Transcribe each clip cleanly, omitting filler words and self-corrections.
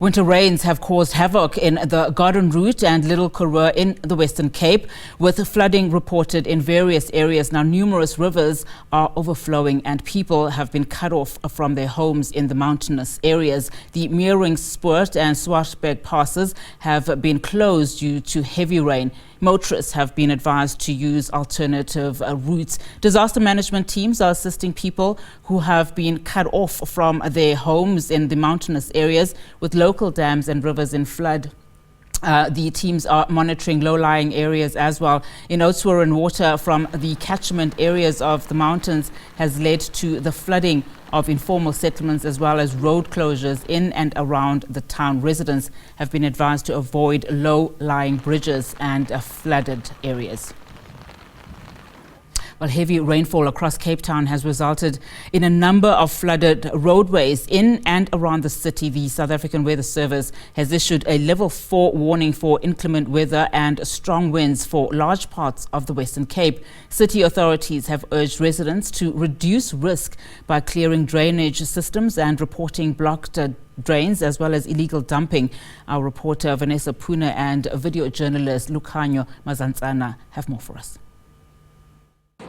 Winter rains have caused havoc in the Garden Route and Little Karoo in the Western Cape, with flooding reported in various areas. Now, numerous rivers are overflowing and people have been cut off from their homes in the mountainous areas. The Meering Spurt and Swartberg passes have been closed due to heavy rain. Motorists have been advised to use alternative routes. Disaster management teams are assisting people who have been cut off from their homes in the mountainous areas with local dams and rivers in flood. The teams are monitoring low-lying areas as well. In Oudtshoorn, water from the catchment areas of the mountains has led to the flooding of informal settlements as well as road closures in and around the town. Residents have been advised to avoid low-lying bridges and flooded areas. Well, heavy rainfall across Cape Town has resulted in a number of flooded roadways in and around the city. The South African Weather Service has issued a level 4 warning for inclement weather and strong winds for large parts of the Western Cape. City authorities have urged residents to reduce risk by clearing drainage systems and reporting blocked drains as well as illegal dumping. Our reporter Vanessa, Poonah and video journalist Lukhanyo Mazantsana have more for us.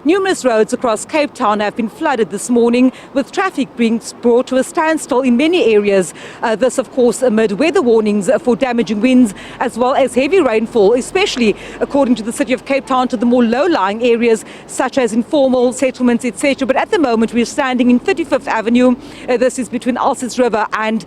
Numerous roads across Cape Town have been flooded this morning, with traffic being brought to a standstill in many areas. This, of course, amid weather warnings for damaging winds as well as heavy rainfall, especially, according to the City of Cape Town, to the more low-lying areas such as informal settlements, etc. But at the moment, we're standing in 35th Avenue. This is between Alsis River and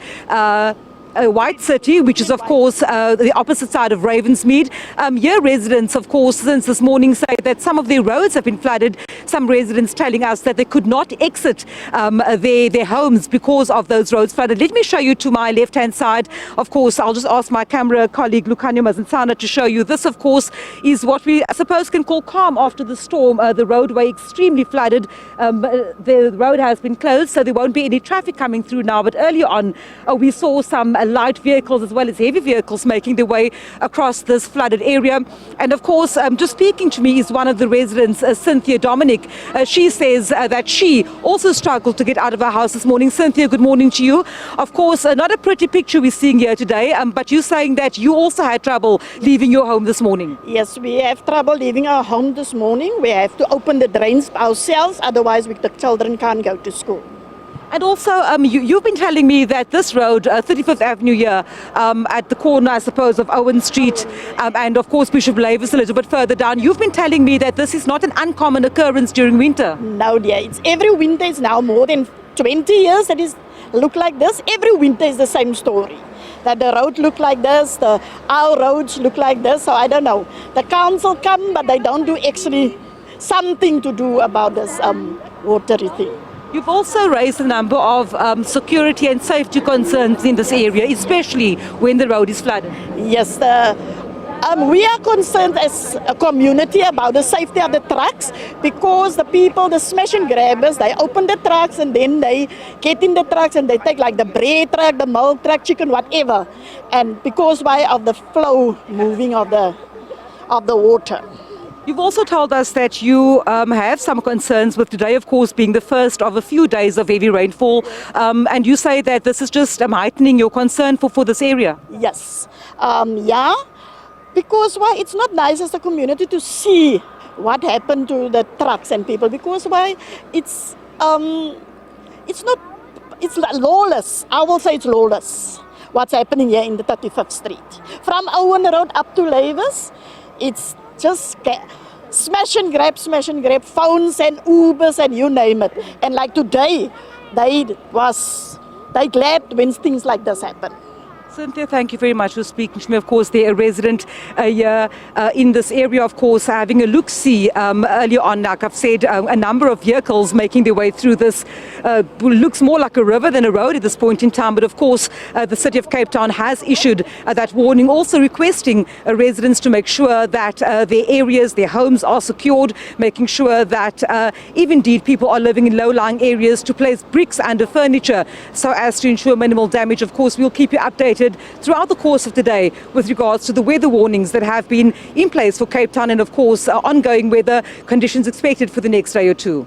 White City, which is, of course, the opposite side of Ravensmead. Here, residents, of course, since this morning say that some of their roads have been flooded. Some residents telling us that they could not exit their homes because of those roads flooded. Let me show you to my left-hand side. Of course, I'll just ask my camera colleague Lukhanyo Mazantsana to show you. This, of course, is what we, I suppose, can call calm after the storm. The roadway extremely flooded. The road has been closed, so there won't be any traffic coming through now. But earlier on, we saw some light vehicles as well as heavy vehicles making their way across this flooded area. And of course, just speaking to me is one of the residents, Cynthia Dominic. She says that she also struggled to get out of her house this morning. Cynthia, good morning to you. Of course, not a pretty picture we're seeing here today, but you're saying that you also had trouble leaving your home this morning. Yes, we have trouble leaving our home this morning. We have to open the drains ourselves, otherwise the children can't go to school. And also, you've been telling me that this road, 35th Avenue here, at the corner, I suppose, of Owen Street, and of course Bishop Lavis a little bit further down, you've been telling me that this is not an uncommon occurrence during winter. No, dear. It's every winter is now more than 20 years that is look like this. Every winter is the same story. That the road look like this, our roads look like this, so I don't know. The council come, but they don't do actually something to do about this watery thing. You've also raised a number of security and safety concerns in this area, especially when the road is flooded. Yes, we are concerned as a community about the safety of the trucks, because the people, the smash and grabbers, they open the trucks and then they get in the trucks and they take like the bread truck, the milk truck, chicken, whatever. And because of the flow moving of the water. You've also told us that you have some concerns with today, of course, being the first of a few days of heavy rainfall. And you say that this is just heightening your concern for this area. Yes. Yeah. Because why it's not nice as a community to see what happened to the trucks and people. Because why it's lawless. I will say it's lawless. What's happening here in the 35th Street. From Owen Road up to Lavis, it's just smash and grab, phones and Ubers and you name it. And like today, they glad when things like this happen. Cynthia, thank you very much for speaking to me. Of course, they're a resident here in this area, of course, having a look-see earlier on. Like I've said, a number of vehicles making their way through this. Looks more like a river than a road at this point in time. But of course, the City of Cape Town has issued that warning, also requesting residents to make sure that their areas, their homes are secured, making sure that if indeed people are living in low-lying areas, to place bricks under furniture so as to ensure minimal damage. Of course, we'll keep you updated throughout the course of the day with regards to the weather warnings that have been in place for Cape Town and, of course, ongoing weather conditions expected for the next day or two.